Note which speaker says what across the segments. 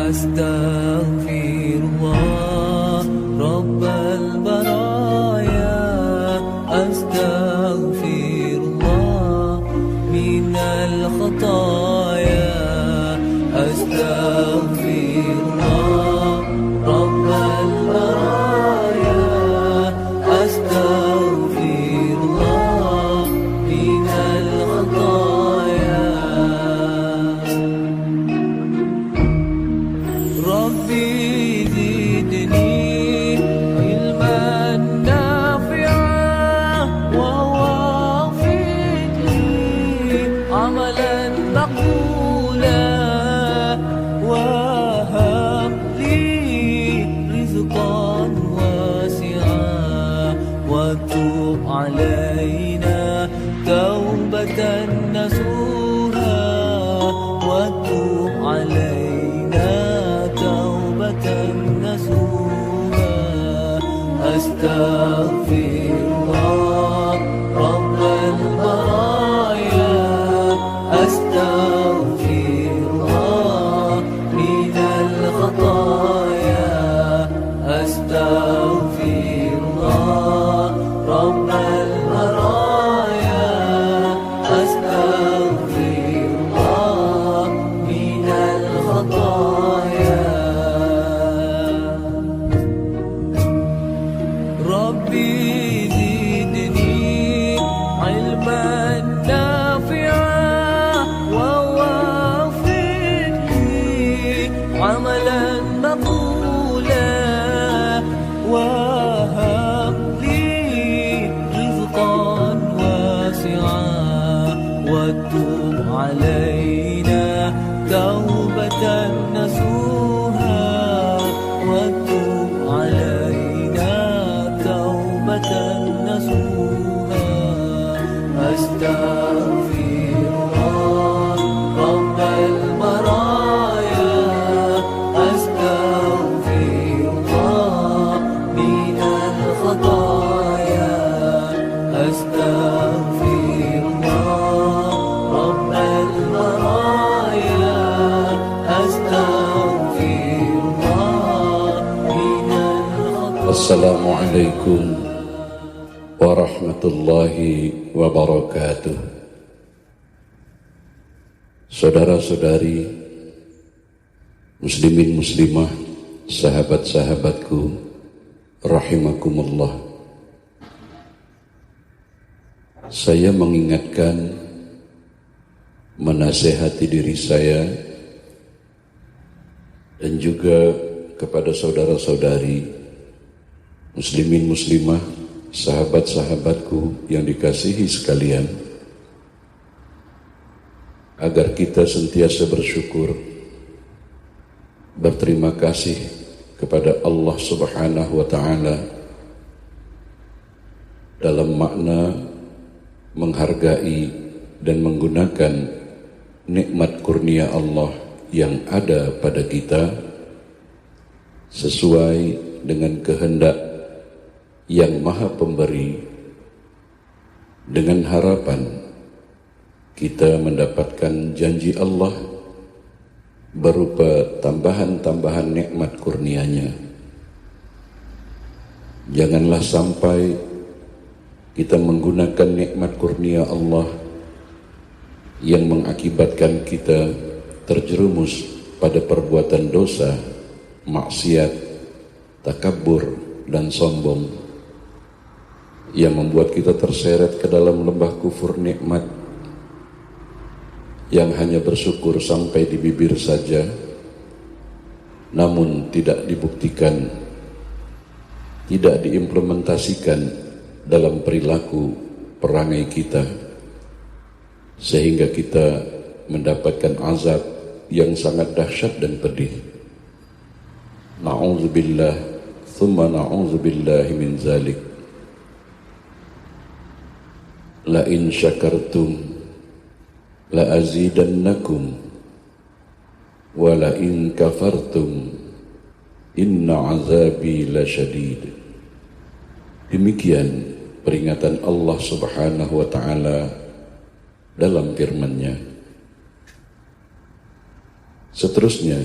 Speaker 1: Astaghfirullah Rabbal baraya, Astaghfirullah minal khataya, Astaghfirullah Rabbal baraya, Astaghfirullah minal khataya. Rabbi zidni ilman nafi'an wa wafiqni amalan maqbulan wa habli rizqan wasi'an wa tub alaina taubatan nasuha wa tub alaina nasuha. Astaghfirullah Rabbal baraya, Astaghfirullah minal khataya, Astaghfirullah Rabbal baraya, Astaghfirullah minal khataya. Rabbi zidni ilman nafi'an wa wafiqni amalan maqbulan wa habli rizqan wasi'an wa tub alaina taubatan nasuha wa tub alaina nasuha. Astaghfirullah Rabbal baraya, Astaghfirullah minal khataya, Astaghfirullah Rabbal baraya, Astaghfirullah minal khataya.
Speaker 2: Assalamualaikum warahmatullahi wabarakatuh. Saudara-saudari, muslimin muslimah, sahabat-sahabatku, rahimakumullah. Saya mengingatkan, menasehati diri saya dan juga kepada saudara-saudari muslimin muslimah, sahabat-sahabatku yang dikasihi sekalian, agar kita sentiasa bersyukur, berterima kasih kepada Allah Subhanahu wa Ta'ala dalam makna menghargai dan menggunakan nikmat kurnia Allah yang ada pada kita sesuai dengan kehendak yang Maha Pemberi, dengan harapan kita mendapatkan janji Allah berupa tambahan-tambahan nikmat kurnia-Nya. Janganlah sampai kita menggunakan nikmat kurnia Allah yang mengakibatkan kita terjerumus pada perbuatan dosa, maksiat, takabur, dan sombong, yang membuat kita terseret ke dalam lembah kufur nikmat yang hanya bersyukur sampai di bibir saja, namun tidak dibuktikan, tidak diimplementasikan dalam perilaku perangai kita, sehingga kita mendapatkan azab yang sangat dahsyat dan pedih. Na'udzubillah, thumma na'udzubillahi min zalik. La in syakartum la azidannakum wala in kafartum inna azabi lasyadid. Demikian peringatan Allah Subhanahu wa taala dalam firman-Nya. Seterusnya,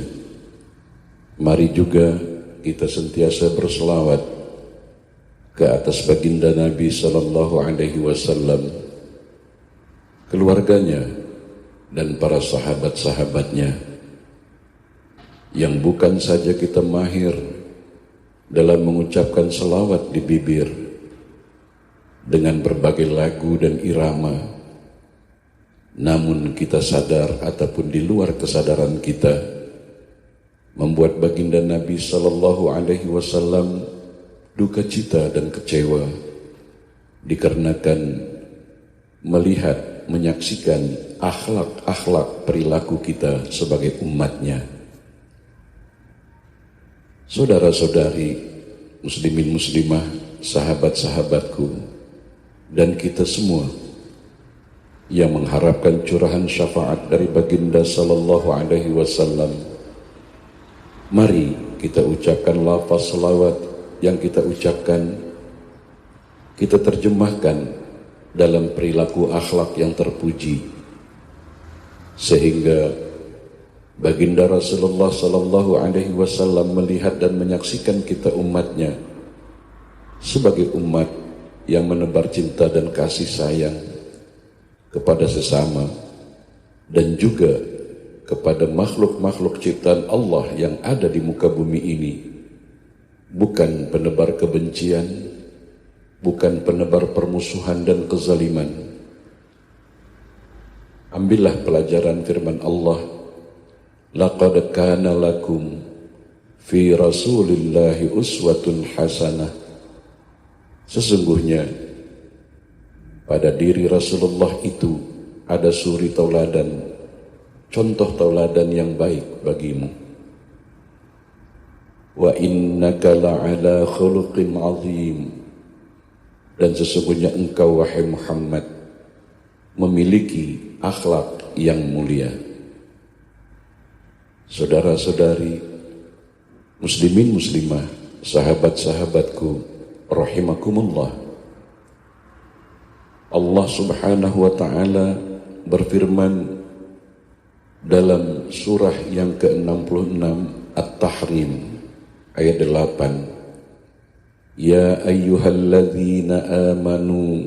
Speaker 2: mari juga kita sentiasa berselawat ke atas baginda Nabi sallallahu alaihi wasallam, keluarganya dan para sahabat-sahabatnya, yang bukan saja kita mahir dalam mengucapkan selawat di bibir dengan berbagai lagu dan irama, namun kita sadar ataupun di luar kesadaran kita membuat baginda Nabi sallallahu alaihi wasallam duka cita dan kecewa dikarenakan melihat, menyaksikan akhlak-akhlak perilaku kita sebagai umatnya. Saudara-saudari, muslimin muslimah, sahabat-sahabatku, dan kita semua yang mengharapkan curahan syafaat dari baginda sallallahu alaihi wasallam, mari kita ucapkan lafaz selawat yang kita ucapkan, kita terjemahkan dalam perilaku akhlak yang terpuji, sehingga baginda Rasulullah sallallahu alaihi wasallam melihat dan menyaksikan kita umatnya sebagai umat yang menebar cinta dan kasih sayang kepada sesama dan juga kepada makhluk-makhluk ciptaan Allah yang ada di muka bumi ini, bukan penebar kebencian, bukan penebar permusuhan dan kezaliman. Ambillah pelajaran firman Allah, laqad kana lakum fi rasulillahi uswatun hasanah. Sesungguhnya pada diri Rasulullah itu ada suri tauladan, contoh tauladan yang baik bagimu. Wa innaka la'ala khuluqin azim. Dan sesungguhnya engkau wahai Muhammad memiliki akhlak yang mulia. Saudara-saudari, muslimin muslimah, sahabat-sahabatku, rahimakumullah. Allah Subhanahu wa taala berfirman dalam surah yang ke-66 At-Tahrim ayat 8, ya ayyuhalladzina amanu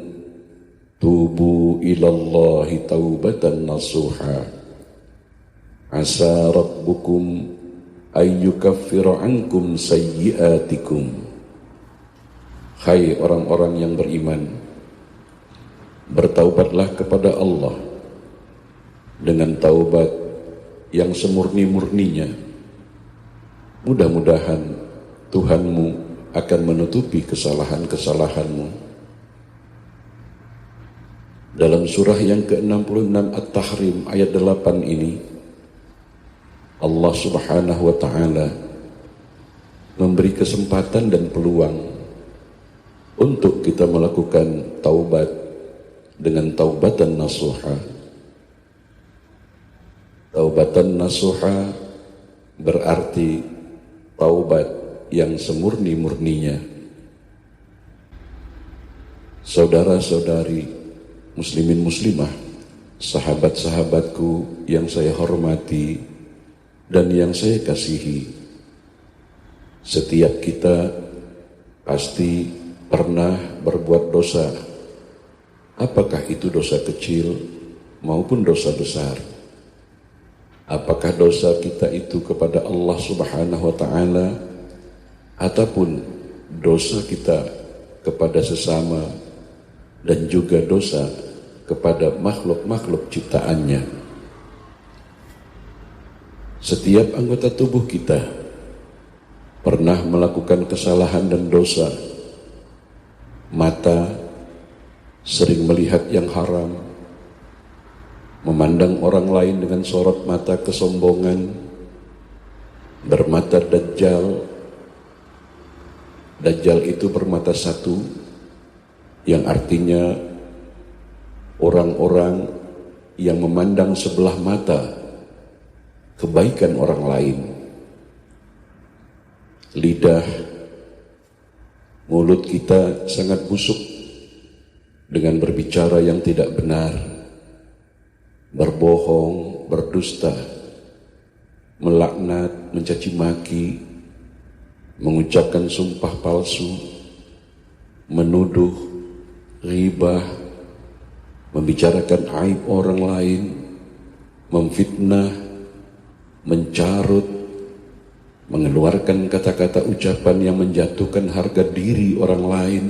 Speaker 2: tubu ilallahi taubatan nasuha asa rabbukum ayyukaffira ankum sayyiatikum. Hai orang-orang yang beriman, bertaubatlah kepada Allah dengan taubat yang semurni-murninya. Mudah-mudahan Tuhanmu akan menutupi kesalahan-kesalahanmu. Dalam surah yang ke-66 At-Tahrim ayat 8 ini, Allah Subhanahu wa ta'ala memberi kesempatan dan peluang untuk kita melakukan taubat dengan taubatan nasuha. Taubatan nasuha berarti taubat yang semurni-murninya. Saudara-saudari, muslimin muslimah, sahabat-sahabatku yang saya hormati dan yang saya kasihi, setiap kita pasti pernah berbuat dosa, apakah itu dosa kecil maupun dosa besar. Apakah dosa kita itu kepada Allah Subhanahu wa ta'ala ataupun dosa kita kepada sesama dan juga dosa kepada makhluk-makhluk ciptaannya. Setiap anggota tubuh kita pernah melakukan kesalahan dan dosa. Mata sering melihat yang haram, memandang orang lain dengan sorot mata kesombongan, bermata dajjal. Dajjal itu bermata satu, yang artinya orang-orang yang memandang sebelah mata kebaikan orang lain. Lidah, mulut kita sangat busuk dengan berbicara yang tidak benar, berbohong, berdusta, melaknat, mencaci maki, mengucapkan sumpah palsu, menuduh, ghibah, membicarakan aib orang lain, memfitnah, mencarut, mengeluarkan kata-kata ucapan yang menjatuhkan harga diri orang lain,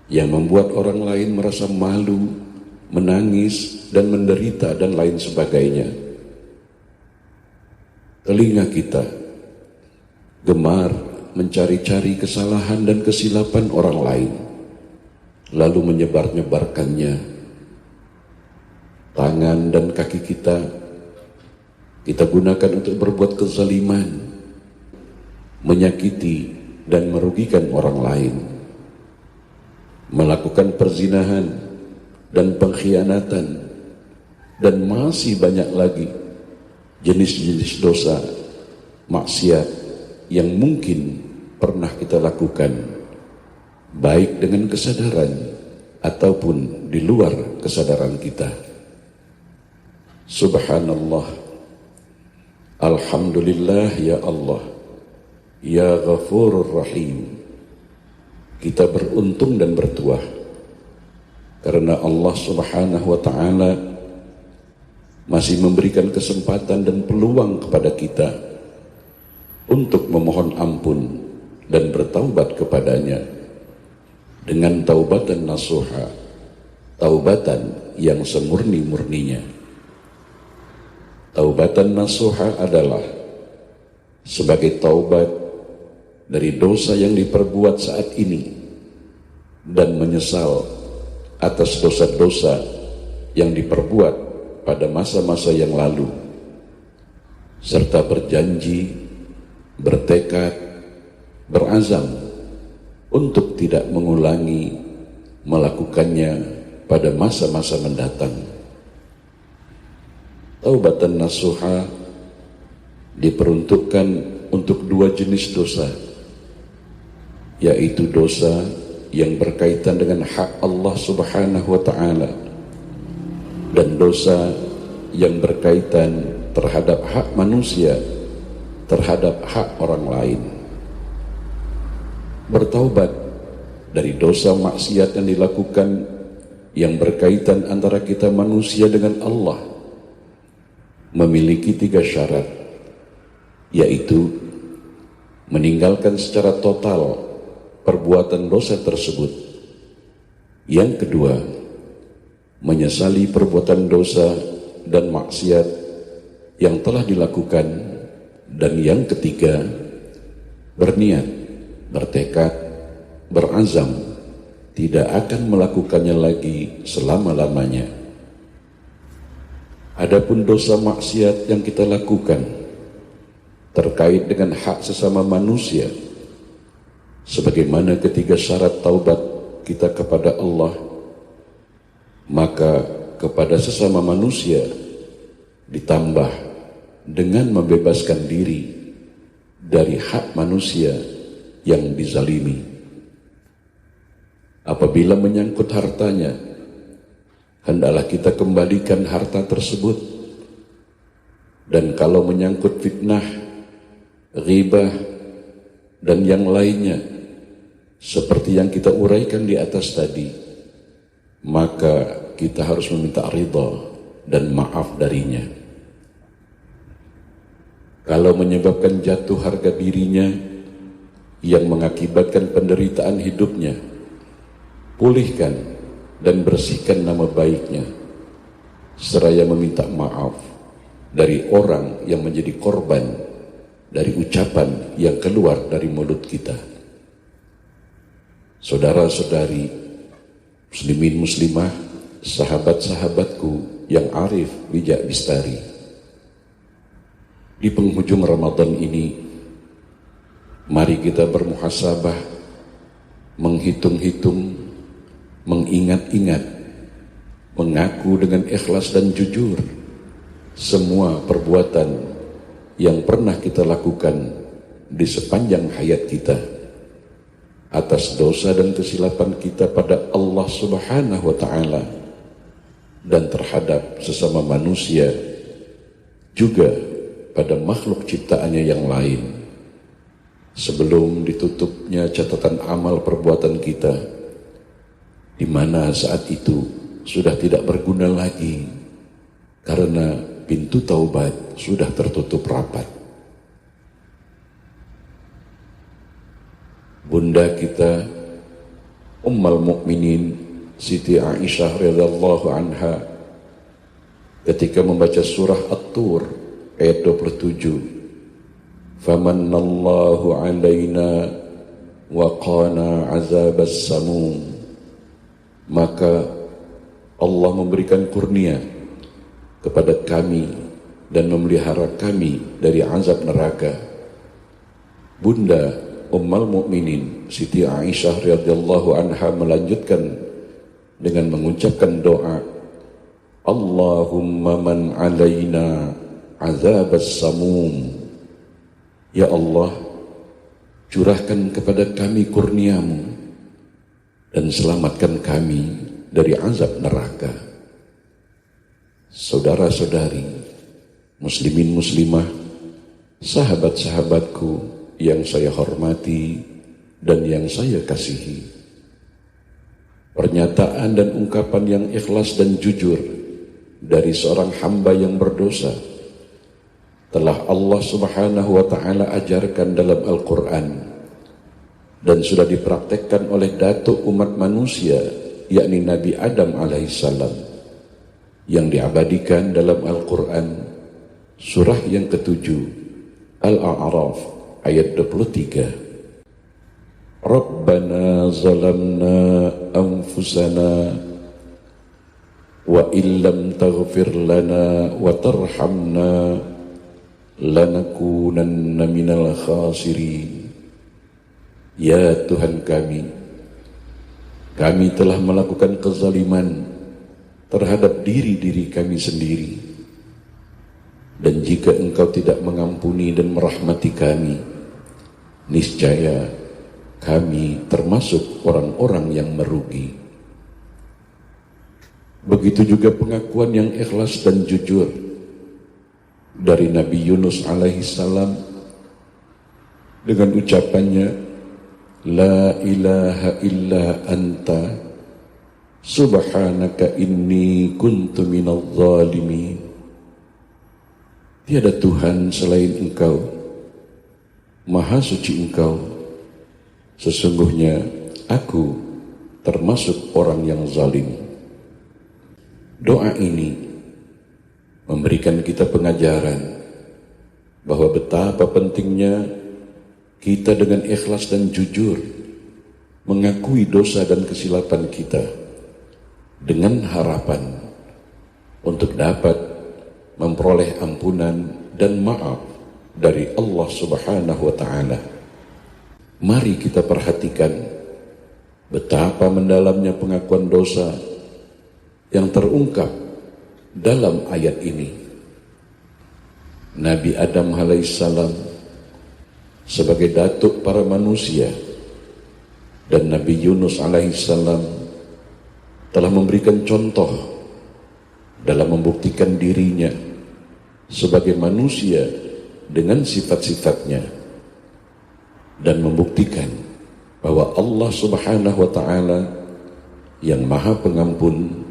Speaker 2: yang membuat orang lain merasa malu, menangis, dan menderita, dan lain sebagainya. Telinga kita gemar mencari-cari kesalahan dan kesilapan orang lain, lalu menyebar-nyebarkannya. Tangan dan kaki kita gunakan untuk berbuat kezaliman, menyakiti dan merugikan orang lain, melakukan perzinahan dan pengkhianatan, dan masih banyak lagi jenis-jenis dosa, maksiat yang mungkin pernah kita lakukan, baik dengan kesadaran ataupun di luar kesadaran kita. Subhanallah, alhamdulillah ya Allah, ya Ghafurur Rahim. Kita beruntung dan bertuah karena Allah Subhanahu wa ta'ala masih memberikan kesempatan dan peluang kepada kita untuk memohon ampun dan bertaubat kepadanya dengan taubatan nasuha, taubatan yang semurni-murninya. Taubatan nasuha adalah sebagai taubat dari dosa yang diperbuat saat ini dan menyesal atas dosa-dosa yang diperbuat pada masa-masa yang lalu, serta berjanji, bertekad, berazam untuk tidak mengulangi melakukannya pada masa-masa mendatang. Taubatan nasuha diperuntukkan untuk dua jenis dosa, yaitu dosa yang berkaitan dengan hak Allah Subhanahu wa ta'ala dan dosa yang berkaitan terhadap hak manusia, terhadap hak orang lain. Bertaubat dari dosa maksiat yang dilakukan yang berkaitan antara kita manusia dengan Allah memiliki 3 syarat, yaitu meninggalkan secara total perbuatan dosa tersebut. Yang kedua, menyesali perbuatan dosa dan maksiat yang telah dilakukan. Dan yang ketiga, berniat, bertekad, berazam tidak akan melakukannya lagi selama-lamanya. Adapun dosa maksiat yang kita lakukan terkait dengan hak sesama manusia, sebagaimana ketiga syarat taubat kita kepada Allah, maka kepada sesama manusia ditambah dengan membebaskan diri dari hak manusia yang dizalimi. Apabila menyangkut hartanya, hendaklah kita kembalikan harta tersebut. Dan kalau menyangkut fitnah, ghibah, dan yang lainnya, seperti yang kita uraikan di atas tadi, maka kita harus meminta ridha dan maaf darinya. Kalau menyebabkan jatuh harga dirinya yang mengakibatkan penderitaan hidupnya, pulihkan dan bersihkan nama baiknya, seraya meminta maaf dari orang yang menjadi korban dari ucapan yang keluar dari mulut kita. Saudara-saudari, muslimin muslimah, sahabat-sahabatku yang arif bijak bistari, di penghujung Ramadan ini, mari kita bermuhasabah, menghitung-hitung, mengingat-ingat, mengaku dengan ikhlas dan jujur semua perbuatan yang pernah kita lakukan di sepanjang hayat kita atas dosa dan kesilapan kita pada Allah Subhanahu wa Ta'ala dan terhadap sesama manusia, juga pada makhluk ciptaannya yang lain. Sebelum ditutupnya catatan amal perbuatan kita, di mana saat itu sudah tidak berguna lagi karena pintu taubat sudah tertutup rapat. Bunda kita Ummul Mukminin Siti Aisyah radhiyallahu anha ketika membaca surah At-Tur ayat 27, "Famannallahu 'alaina wa qana 'azabas samum," maka Allah memberikan kurnia kepada kami dan memelihara kami dari azab neraka. Bunda Ummul Mukminin Siti Aisyah radhiyallahu anha melanjutkan dengan mengucapkan doa, "Allahumma man 'alaina 'azabas samum." Ya Allah, curahkan kepada kami kurniamu dan selamatkan kami dari azab neraka. Saudara-saudari, muslimin muslimah, sahabat-sahabatku yang saya hormati dan yang saya kasihi, pernyataan dan ungkapan yang ikhlas dan jujur dari seorang hamba yang berdosa telah Allah Subhanahu wa Ta'ala ajarkan dalam Al-Quran dan sudah dipraktekkan oleh datuk umat manusia, yakni Nabi Adam alaihissalam, yang diabadikan dalam Al-Quran surah yang ke-7 Al-A'raf ayat 23. Rabbana zalamna anfusana wa illam taghfir lana wa tarhamna lanakunanna minal khasirin. Ya Tuhan kami telah melakukan kezaliman terhadap diri-diri kami sendiri, dan jika Engkau tidak mengampuni dan merahmati kami, niscaya kami termasuk orang-orang yang merugi. Begitu juga pengakuan yang ikhlas dan jujur dari Nabi Yunus alaihissalam dengan ucapannya, "La ilaha illa anta subhanaka inni kuntu minadh dhalimin." Tiada Tuhan selain Engkau, Maha suci Engkau, sesungguhnya aku termasuk orang yang zalim. Doa ini memberikan kita pengajaran bahwa betapa pentingnya kita dengan ikhlas dan jujur mengakui dosa dan kesilapan kita dengan harapan untuk dapat memperoleh ampunan dan maaf dari Allah Subhanahu wa Ta'ala. Mari kita perhatikan betapa mendalamnya pengakuan dosa yang terungkap dalam ayat ini. Nabi Adam alaihissalam sebagai datuk para manusia dan Nabi Yunus alaihissalam telah memberikan contoh dalam membuktikan dirinya sebagai manusia dengan sifat-sifatnya dan membuktikan bahwa Allah Subhanahu wa Ta'ala yang Maha Pengampun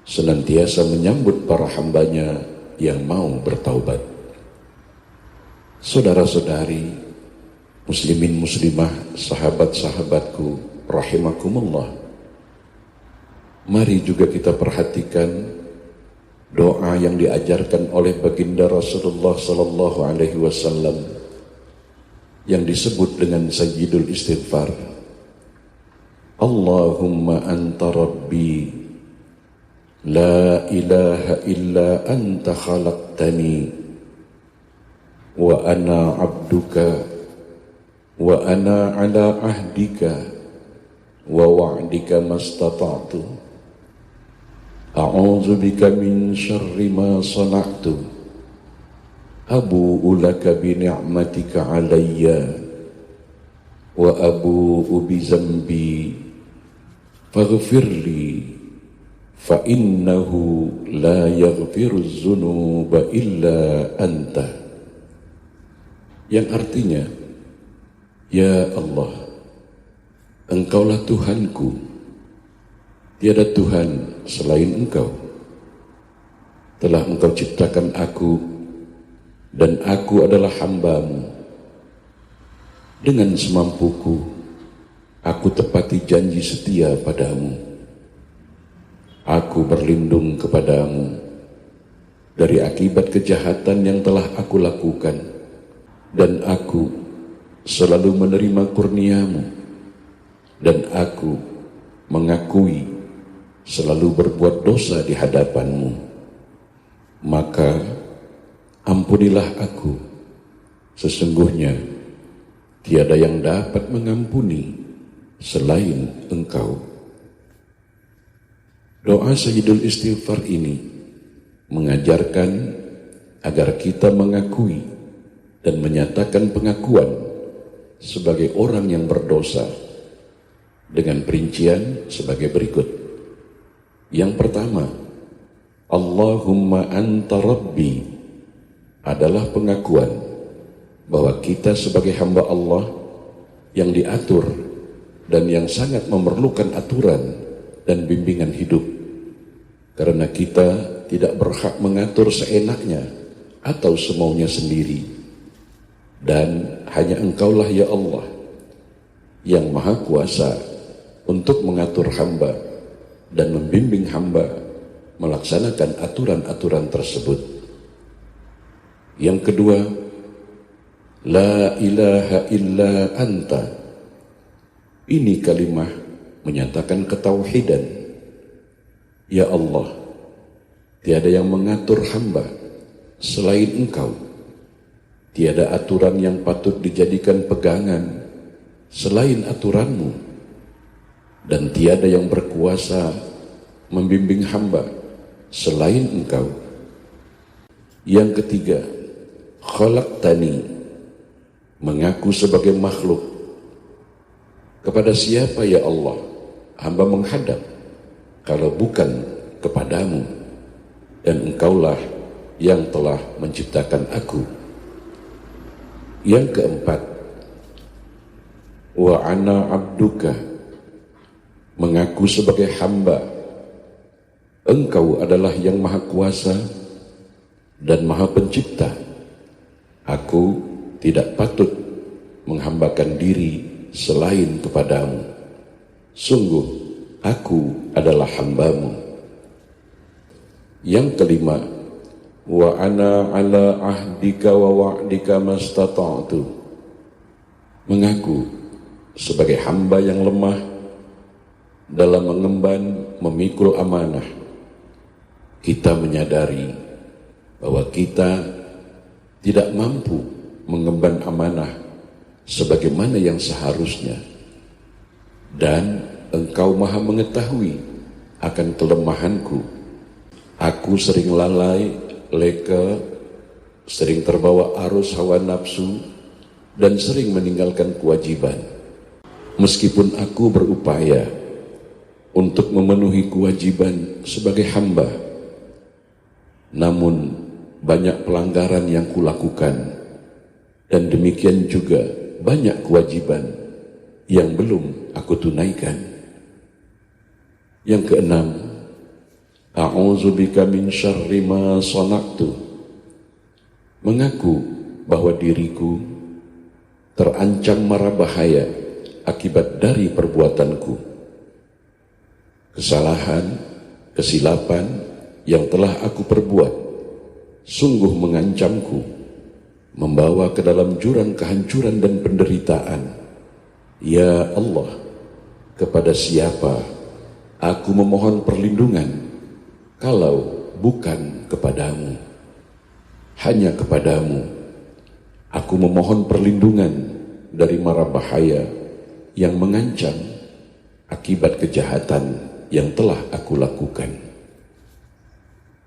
Speaker 2: senantiasa menyambut para hambanya yang mau bertaubat. Saudara-saudari, muslimin muslimah, sahabat-sahabatku rahimakumullah, mari juga kita perhatikan doa yang diajarkan oleh baginda Rasulullah sallallahu alaihi wasallam yang disebut dengan Sayyidul Istighfar. Allahumma anta rabbi la ilaha illa anta khalaqtani wa ana abduka wa ana ala ahdika wa wa'dika mastata'tu a'udzu bika min syarri ma sana'tu abu'u laka bi ni'matika alayya wa abu'u bi zambi faghfirli fa innahu la yaghfiru dzunuba illa anta, yang artinya, ya Allah, Engkaulah Tuhanku, tiada Tuhan selain Engkau. Telah Engkau ciptakan aku dan aku adalah hamba-Mu. Dengan semampuku aku tepati janji setia padamu. Aku berlindung kepadamu dari akibat kejahatan yang telah aku lakukan, dan aku selalu menerima kurnia-Mu, dan aku mengakui selalu berbuat dosa di hadapan-Mu. Maka ampunilah aku, sesungguhnya tiada yang dapat mengampuni selain Engkau. Doa Sayyidul Istighfar ini mengajarkan agar kita mengakui dan menyatakan pengakuan sebagai orang yang berdosa dengan perincian sebagai berikut. Yang pertama, Allahumma anta rabbi adalah pengakuan bahwa kita sebagai hamba Allah yang diatur dan yang sangat memerlukan aturan dan bimbingan hidup, karena kita tidak berhak mengatur seenaknya atau semaunya sendiri, dan hanya Engkaulah ya Allah yang maha kuasa untuk mengatur hamba dan membimbing hamba melaksanakan aturan-aturan tersebut. Yang kedua, la ilaha illa anta. Ini kalimah menyatakan ketauhidan. Ya Allah, tiada yang mengatur hamba selain Engkau. Tiada aturan yang patut dijadikan pegangan selain aturan-Mu, dan tiada yang berkuasa membimbing hamba selain Engkau. Yang ketiga, khalaqtani, mengaku sebagai makhluk. Kepada siapa ya Allah hamba menghadap kalau bukan kepadamu, dan Engkaulah yang telah menciptakan aku. Yang keempat, wa ana abduka, mengaku sebagai hamba. Engkau adalah yang maha kuasa dan maha pencipta. Aku tidak patut menghambakan diri selain kepadamu. Sungguh aku adalah hamba-Mu. Yang kelima, wa ana ala ahdika wa wa'dika mastata'tu, mengaku sebagai hamba yang lemah dalam mengemban memikul amanah. Kita menyadari bahwa kita tidak mampu mengemban amanah sebagaimana yang seharusnya, dan Engkau maha mengetahui akan kelemahanku. Aku sering lalai, leka, sering terbawa arus hawa nafsu, dan sering meninggalkan kewajiban. Meskipun aku berupaya untuk memenuhi kewajiban sebagai hamba, namun banyak pelanggaran yang kulakukan, dan demikian juga banyak kewajiban yang belum aku tunaikan. Yang keenam, a'udzubika min syarri ma sana'tu, mengaku bahwa diriku terancam mara bahaya akibat dari perbuatanku. Kesalahan, kesilapan yang telah aku perbuat sungguh mengancamku, membawa ke dalam jurang kehancuran dan penderitaan. Ya Allah, kepada siapa aku memohon perlindungan kalau bukan kepadamu? Hanya kepadamu aku memohon perlindungan dari mara bahaya yang mengancam akibat kejahatan yang telah aku lakukan.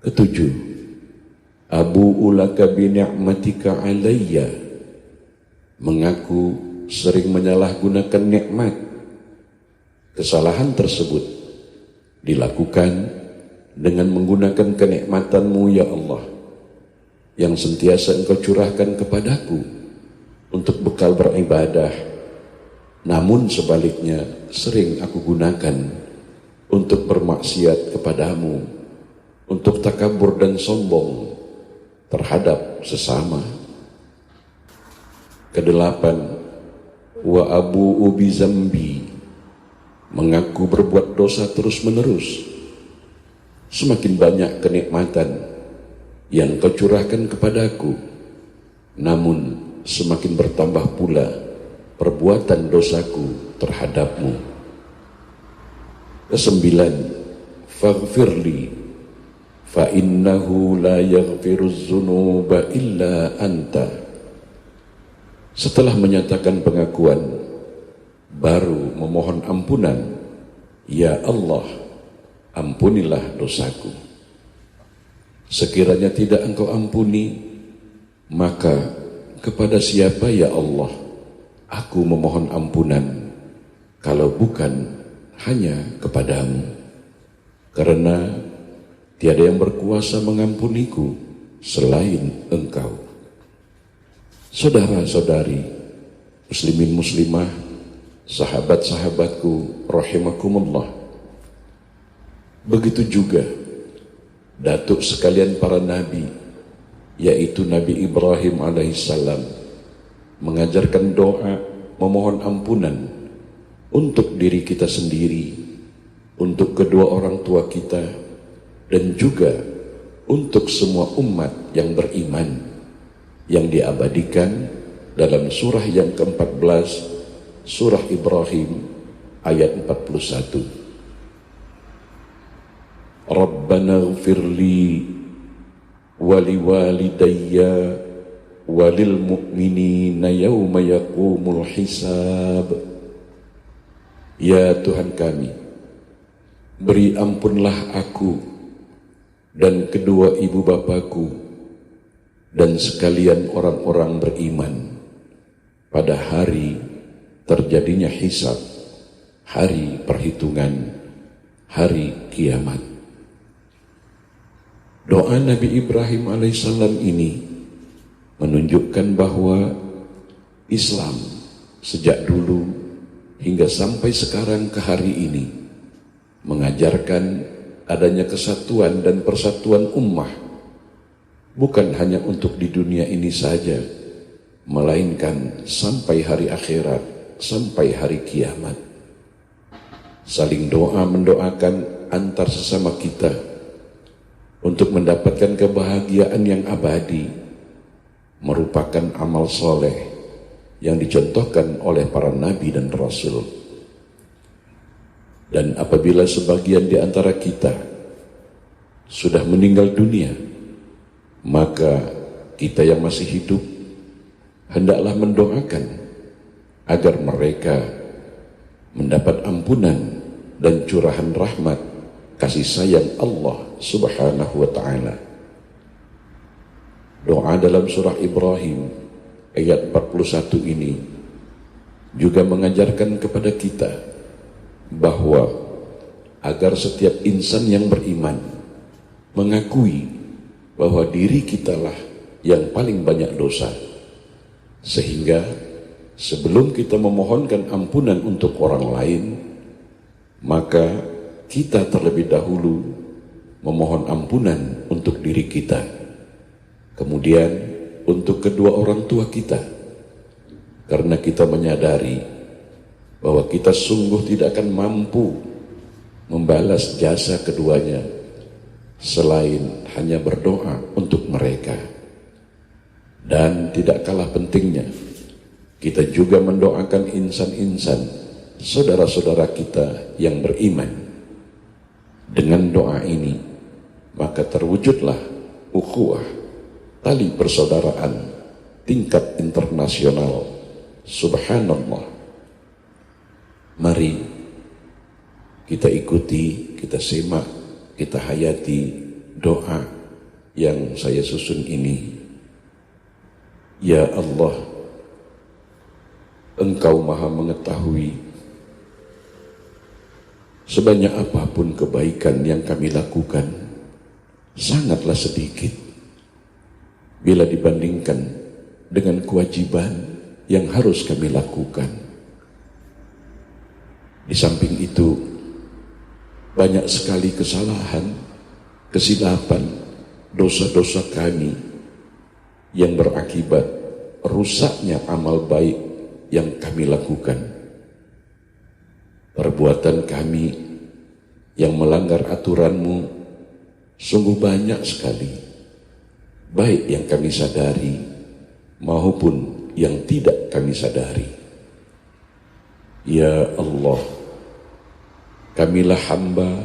Speaker 2: Ketujuh, abu'u laka bi ni'matika alayya, mengaku sering menyalahgunakan nikmat. Kesalahan tersebut dilakukan dengan menggunakan kenikmatan-Mu ya Allah, yang sentiasa Engkau curahkan kepadaku untuk bekal beribadah, namun sebaliknya sering aku gunakan untuk bermaksiat kepadamu, untuk takabur dan sombong terhadap sesama. Kedelapan, wa abu'u bi zambi, mengaku berbuat dosa terus-menerus. Semakin banyak kenikmatan yang Kau curahkan kepadaku, namun semakin bertambah pula perbuatan dosaku terhadap-Mu. Kesembilan, faghfirli fa innahu la yaghfiruz dzunuba illa anta. Setelah menyatakan pengakuan, baru memohon ampunan, ya Allah, ampunilah dosaku. Sekiranya tidak Engkau ampuni, maka kepada siapa ya Allah aku memohon ampunan kalau bukan hanya kepadamu? Karena tiada yang berkuasa mengampuniku selain Engkau. Saudara-saudari, muslimin muslimah, sahabat-sahabatku rahimakumullah, begitu juga datuk sekalian para nabi, yaitu Nabi Ibrahim alaihissalam, mengajarkan doa memohon ampunan untuk diri kita sendiri, untuk kedua orang tua kita, dan juga untuk semua umat yang beriman, yang diabadikan dalam surah yang ke-14, surah Ibrahim ayat 41. Rabbana ighfirli wali walidayya walil mu'minina yawma yaqumul hisab. Ya Tuhan kami, beri ampunlah aku dan kedua ibu bapaku dan sekalian orang-orang beriman pada hari terjadinya hisab, hari perhitungan, hari kiamat. Doa Nabi Ibrahim alaihissalam ini menunjukkan bahwa Islam sejak dulu hingga sampai sekarang ke hari ini mengajarkan adanya kesatuan dan persatuan ummah, bukan hanya untuk di dunia ini saja, melainkan sampai hari akhirat, sampai hari kiamat. Saling doa mendoakan antar sesama kita untuk mendapatkan kebahagiaan yang abadi merupakan amal soleh yang dicontohkan oleh para nabi dan rasul. Dan apabila sebagian di antara kita sudah meninggal dunia, maka kita yang masih hidup hendaklah mendoakan agar mereka mendapat ampunan dan curahan rahmat kasih sayang Allah Subhanahu wa ta'ala. Doa dalam surah Ibrahim ayat 41 ini juga mengajarkan kepada kita bahwa agar setiap insan yang beriman mengakui bahwa diri kitalah yang paling banyak dosa, sehingga sebelum kita memohonkan ampunan untuk orang lain, maka kita terlebih dahulu memohon ampunan untuk diri kita, kemudian untuk kedua orang tua kita, karena kita menyadari bahwa kita sungguh tidak akan mampu membalas jasa keduanya selain hanya berdoa untuk mereka. Dan tidak kalah pentingnya, kita juga mendoakan insan-insan, saudara-saudara kita yang beriman. Dengan doa ini, maka terwujudlah ukhuwah, tali persaudaraan tingkat internasional. Subhanallah. Mari kita ikuti, kita simak, kita hayati doa yang saya susun ini. Ya Allah, Engkau Maha mengetahui sebanyak apapun kebaikan yang kami lakukan, sangatlah sedikit bila dibandingkan dengan kewajiban yang harus kami lakukan. Di samping itu, banyak sekali kesalahan, kesilapan, dosa-dosa kami yang berakibat rusaknya amal baik yang kami lakukan. Perbuatan kami yang melanggar aturan-Mu sungguh banyak sekali, baik yang kami sadari maupun yang tidak kami sadari. Ya Allah, kamilah hamba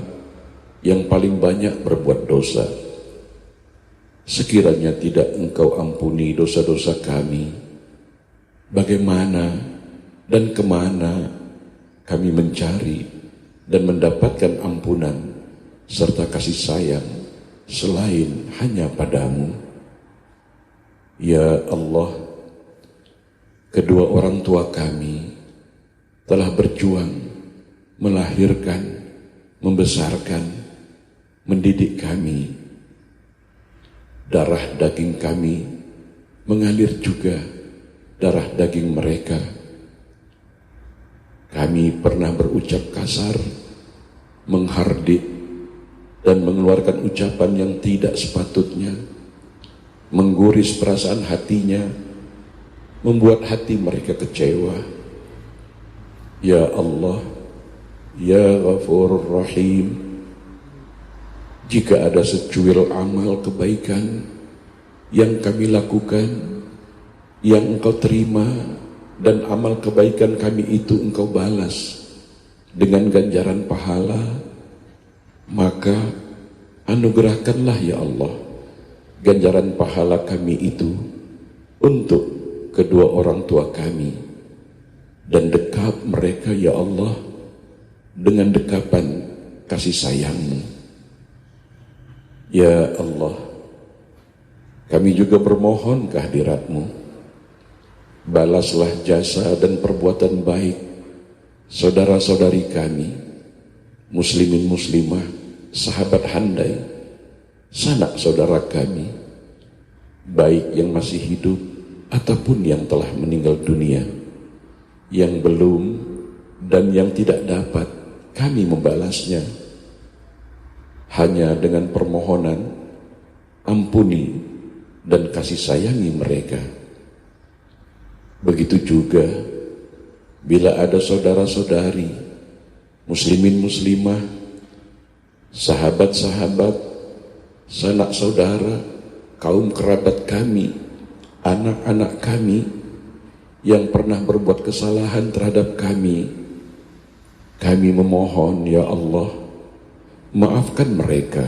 Speaker 2: yang paling banyak berbuat dosa. Sekiranya tidak Engkau ampuni dosa-dosa kami, bagaimana dan kemana kami mencari dan mendapatkan ampunan serta kasih sayang selain hanya padamu. Ya Allah, kedua orang tua kami telah berjuang melahirkan, membesarkan, mendidik kami. Darah daging kami mengalir juga darah daging mereka. Kami pernah berucap kasar, menghardik, dan mengeluarkan ucapan yang tidak sepatutnya, mengguris perasaan hatinya, membuat hati mereka kecewa. Ya Allah, Ya Ghafurur Rahim, jika ada secuil amal kebaikan yang kami lakukan, yang Engkau terima, dan amal kebaikan kami itu Engkau balas dengan ganjaran pahala, maka anugerahkanlah ya Allah ganjaran pahala kami itu untuk kedua orang tua kami, dan dekap mereka ya Allah dengan dekapan kasih sayang-Mu. Ya Allah, kami juga bermohon kehadirat-Mu. Balaslah jasa dan perbuatan baik saudara-saudari kami, muslimin muslimah, sahabat handai, sanak saudara kami, baik yang masih hidup ataupun yang telah meninggal dunia, yang belum dan yang tidak dapat kami membalasnya, hanya dengan permohonan ampuni dan kasih sayangi mereka. Begitu juga bila ada saudara-saudari, muslimin muslimah, sahabat-sahabat, sanak saudara, kaum kerabat kami, anak-anak kami yang pernah berbuat kesalahan terhadap kami memohon ya Allah, maafkan mereka,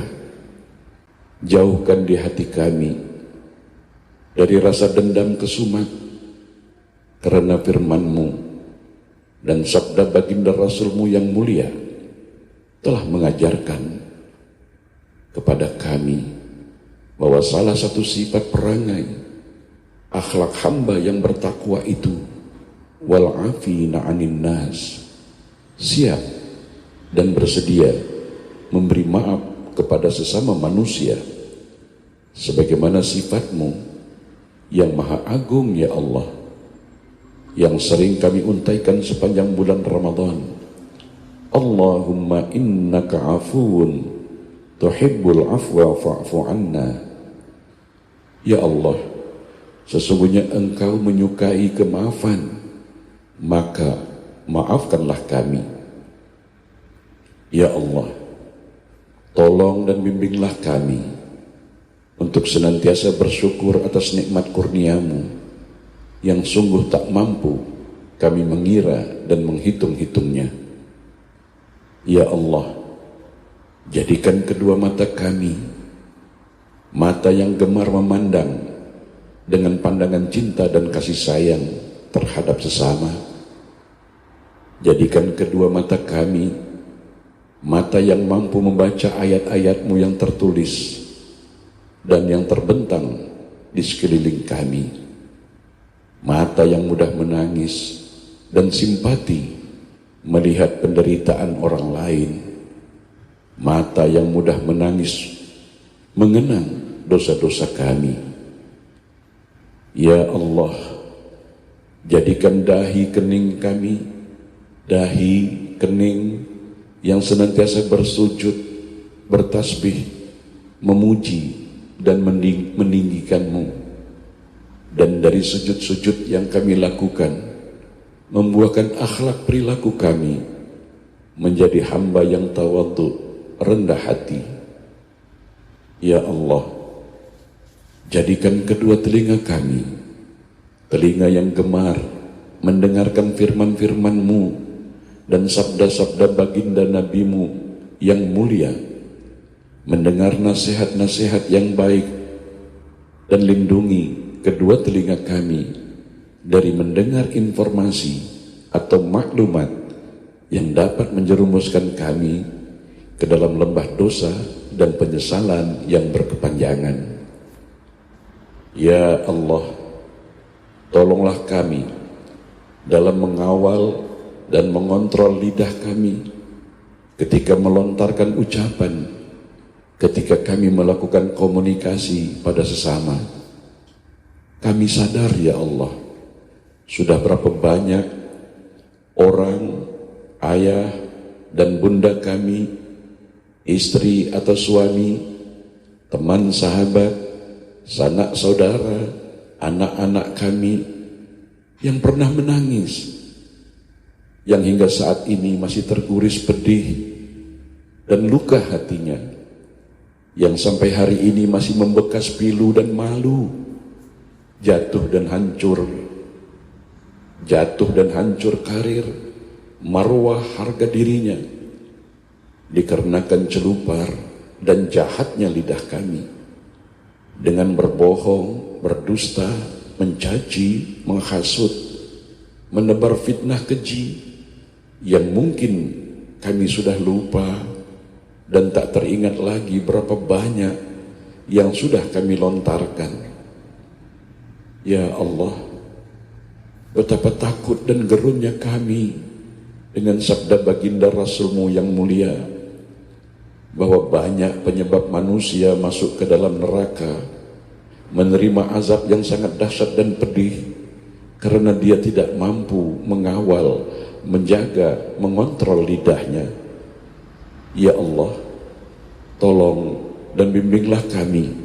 Speaker 2: jauhkan di hati kami dari rasa dendam kesumat, karena firman-Mu dan sabda baginda Rasul-Mu yang mulia telah mengajarkan kepada kami bahwa salah satu sifat perangai akhlak hamba yang bertakwa itu wal'afina 'anin nas, siap dan bersedia memberi maaf kepada sesama manusia sebagaimana sifat-Mu yang maha agung ya Allah, yang sering kami untaikan sepanjang bulan Ramadan. Allahumma innaka afuun tuhibbul afwa fa'fu anna. Ya Allah, sesungguhnya Engkau menyukai kemaafan, maka maafkanlah kami. Ya Allah, tolong dan bimbinglah kami untuk senantiasa bersyukur atas nikmat kurnia-Mu yang sungguh tak mampu kami mengira dan menghitung-hitungnya. Ya Allah, jadikan kedua mata kami mata yang gemar memandang dengan pandangan cinta dan kasih sayang terhadap sesama. Jadikan kedua mata kami mata yang mampu membaca ayat-ayat-Mu yang tertulis dan yang terbentang di sekeliling kami. Mata yang mudah menangis dan simpati melihat penderitaan orang lain. Mata yang mudah menangis mengenang dosa-dosa kami. Ya Allah, jadikan dahi kening kami dahi kening yang senantiasa bersujud, bertasbih, memuji dan meninggikan-Mu. Dan dari sujud-sujud yang kami lakukan, membuahkan akhlak perilaku kami menjadi hamba yang tawadhu, rendah hati. Ya Allah, jadikan kedua telinga kami telinga yang gemar mendengarkan firman-firman-Mu dan sabda-sabda baginda Nabi-Mu yang mulia, mendengar nasihat-nasihat yang baik, dan lindungi kedua telinga kami dari mendengar informasi atau maklumat yang dapat menjerumuskan kami ke dalam lembah dosa dan penyesalan yang berkepanjangan. Ya Allah, tolonglah kami dalam mengawal dan mengontrol lidah kami ketika melontarkan ucapan, ketika kami melakukan komunikasi pada sesama. Kami sadar ya Allah, sudah berapa banyak orang, ayah dan bunda kami, istri atau suami, teman sahabat, sanak saudara, anak-anak kami yang pernah menangis, yang hingga saat ini masih terguris pedih dan luka hatinya, yang sampai hari ini masih membekas pilu dan malu, jatuh dan hancur karir, marwah harga dirinya, dikarenakan celupar dan jahatnya lidah kami, dengan berbohong, berdusta, mencaci, menghasut, menebar fitnah keji, yang mungkin kami sudah lupa dan tak teringat lagi berapa banyak yang sudah kami lontarkan. Ya Allah, betapa takut dan gerunnya kami dengan sabda baginda Rasul-Mu yang mulia, bahwa banyak penyebab manusia masuk ke dalam neraka, menerima azab yang sangat dahsyat dan pedih, karena dia tidak mampu mengawal, menjaga, mengontrol lidahnya. Ya Allah, tolong dan bimbinglah kami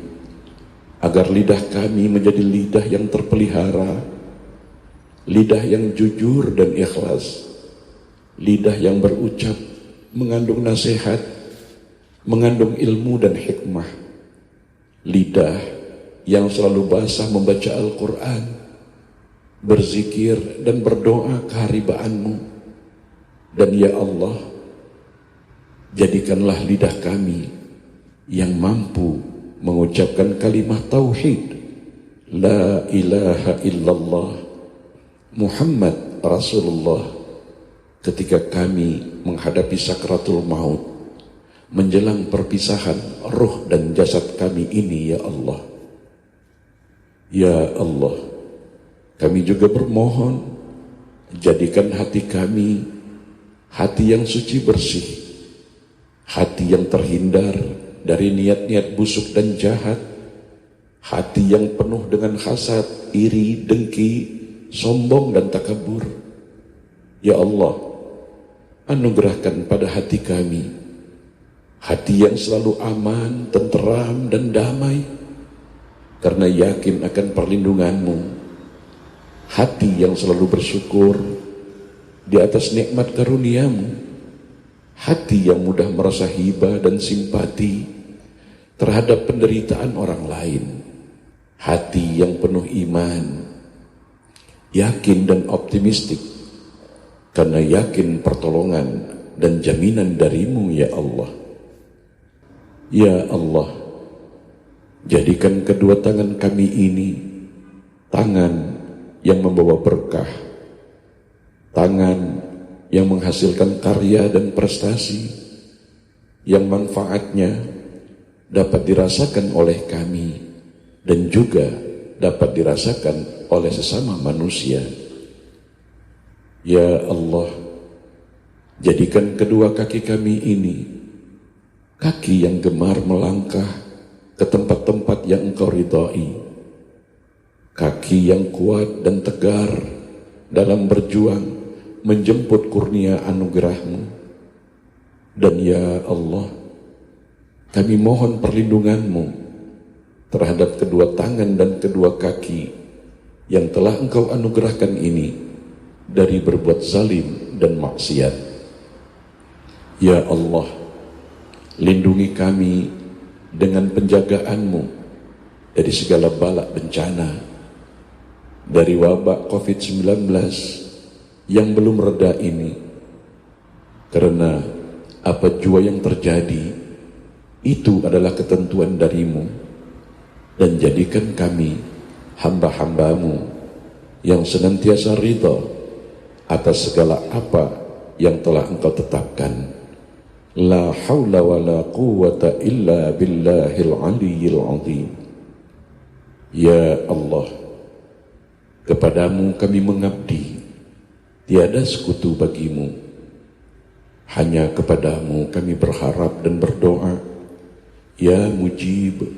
Speaker 2: agar lidah kami menjadi lidah yang terpelihara, lidah yang jujur dan ikhlas, lidah yang berucap mengandung nasihat, mengandung ilmu dan hikmah, lidah yang selalu basah membaca Al-Quran, berzikir dan berdoa keharibaanmu. Dan ya Allah, jadikanlah lidah kami yang mampu mengucapkan kalimat tauhid, la ilaha illallah Muhammad Rasulullah, ketika kami menghadapi sakratul maut, menjelang perpisahan roh dan jasad kami ini. Ya Allah, ya Allah, kami juga bermohon, jadikan hati kami hati yang suci bersih, hati yang terhindar dari niat-niat busuk dan jahat, hati yang penuh dengan hasad, iri, dengki, sombong dan takabur. Ya Allah, anugerahkan pada hati kami hati yang selalu aman, tenteram dan damai, karena yakin akan perlindungan-Mu, hati yang selalu bersyukur di atas nikmat karunia-Mu, hati yang mudah merasa hibah dan simpati terhadap penderitaan orang lain, hati yang penuh iman, yakin dan optimistik, karena yakin pertolongan dan jaminan dari-Mu. Ya Allah, ya Allah, jadikan kedua tangan kami ini tangan yang membawa berkah, tangan yang menghasilkan karya dan prestasi, yang manfaatnya dapat dirasakan oleh kami dan juga dapat dirasakan oleh sesama manusia. Ya Allah, jadikan kedua kaki kami ini kaki yang gemar melangkah ke tempat-tempat yang Engkau ridhai, kaki yang kuat dan tegar dalam berjuang menjemput kurnia anugerah-Mu. Dan ya Allah, kami mohon perlindungan-Mu terhadap kedua tangan dan kedua kaki yang telah Engkau anugerahkan ini dari berbuat zalim dan maksiat. Ya Allah, lindungi kami dengan penjagaan-Mu dari segala bala bencana, dari wabak COVID-19 yang belum reda ini, karena apa jua yang terjadi itu adalah ketentuan dari-Mu, dan jadikan kami hamba-hamba-Mu yang senantiasa ridha atas segala apa yang telah Engkau tetapkan. La haula wa la quwwata illa billahil aliyyil azim. Ya Allah, kepadamu kami mengabdi, tiada sekutu bagimu. Hanya kepadamu kami berharap dan berdoa, ya Mujib.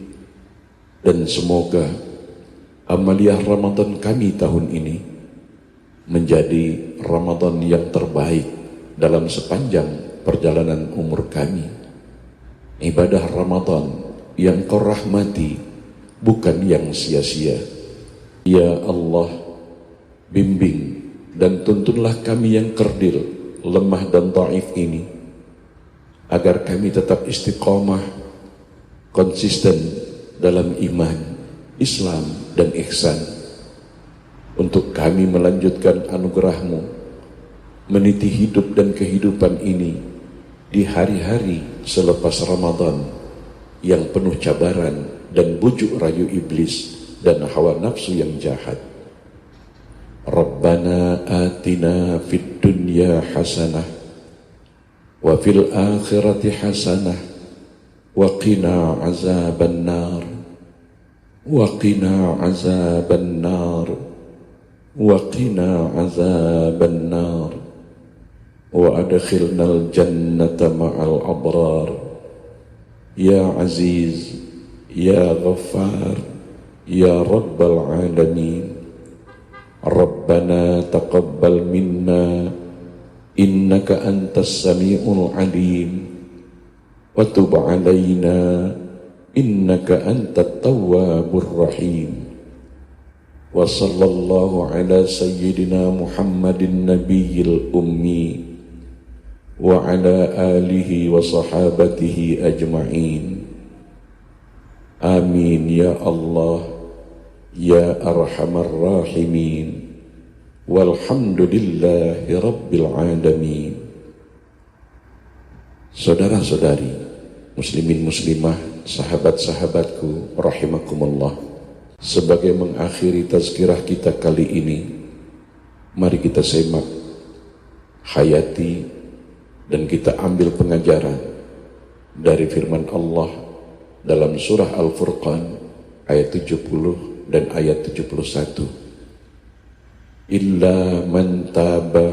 Speaker 2: Dan semoga amaliyah Ramadan kami tahun ini menjadi Ramadan yang terbaik dalam sepanjang perjalanan umur kami. Ibadah Ramadan yang Kau rahmati, bukan yang sia-sia. Ya Allah, bimbing dan tuntunlah kami yang kerdil, lemah dan dhaif ini, agar kami tetap istiqomah, konsisten dalam iman, Islam dan ihsan, untuk kami melanjutkan anugerah-Mu, meniti hidup dan kehidupan ini di hari-hari selepas Ramadan yang penuh cabaran dan bujuk rayu iblis dan hawa nafsu yang jahat. Rabbana atina fid dunya hasanah wa fil akhirati hasanah wa qina azaban nar wa qina azaban nar wa qina azaban nar wa adkhilnal jannata ma'al abrar. Ya Aziz, Ya Ghaffar, Ya Rabbal Alamin. Rabbana taqabbal minna innaka antas sami'ul alim wa tub alaina innaka antat tawwabur rahim. Wa sallallahu ala sayyidina Muhammadin nabiyil ummi wa ala alihi wa sahabatihi ajma'in. Amin ya Allah, ya arhamar rahimin, walhamdulillahi rabbil alamin. Saudara-saudari, muslimin muslimah, sahabat-sahabatku rahimakumullah, sebagai mengakhiri tazkirah kita kali ini, mari kita semak, hayati, dan kita ambil pengajaran dari firman Allah dalam surah Al-Furqan ayat 70 dan ayat 71. Illa man taba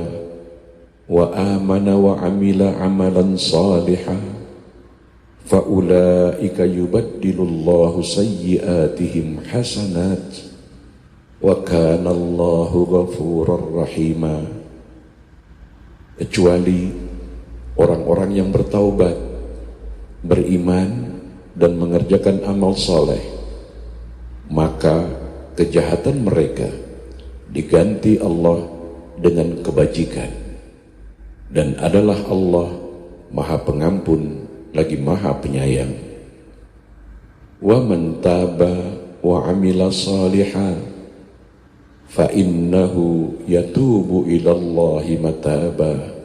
Speaker 2: wa amana wa amila amalan salihan fa ulaika yubaddilullahu sayyiatihim hasanat wa kana Allahu ghafurur rahima. Kecuali orang-orang yang bertaubat, beriman, dan mengerjakan amal soleh, maka kejahatan mereka diganti Allah dengan kebajikan, dan adalah Allah Maha Pengampun lagi Maha Penyayang. Wa man taba wa amila salihan fa innahu yatubu ilallahi mataba.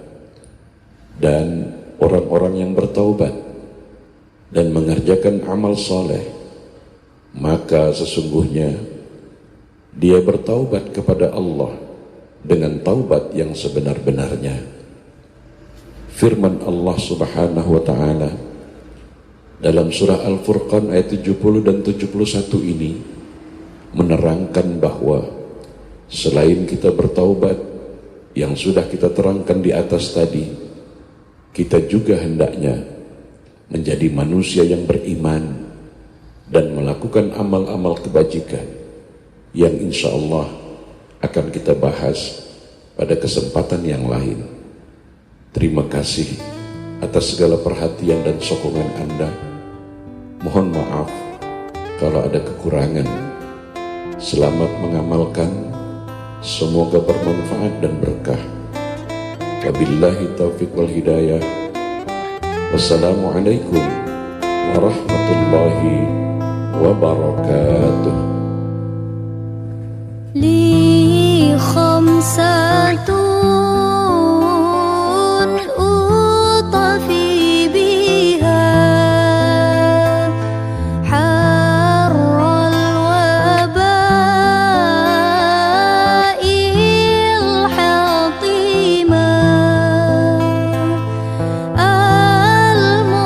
Speaker 2: Dan orang-orang yang bertaubat dan mengerjakan amal soleh, maka sesungguhnya dia bertaubat kepada Allah dengan taubat yang sebenar-benarnya. Firman Allah Subhanahu wa ta'ala dalam surah Al-Furqan ayat 70 dan 71 ini menerangkan bahwa selain kita bertaubat yang sudah kita terangkan di atas tadi, kita juga hendaknya menjadi manusia yang beriman dan melakukan amal-amal kebajikan yang insya Allah akan kita bahas pada kesempatan yang lain. Terima kasih atas segala perhatian dan sokongan Anda. Mohon maaf kalau ada kekurangan. Selamat mengamalkan, semoga bermanfaat dan berkah. Wabillahi taufiq wal hidayah. Wassalamualaikum warahmatullahi wabarakatuh.
Speaker 3: Li khamsatun utafi biha harral wabail hatimah al-Mustafa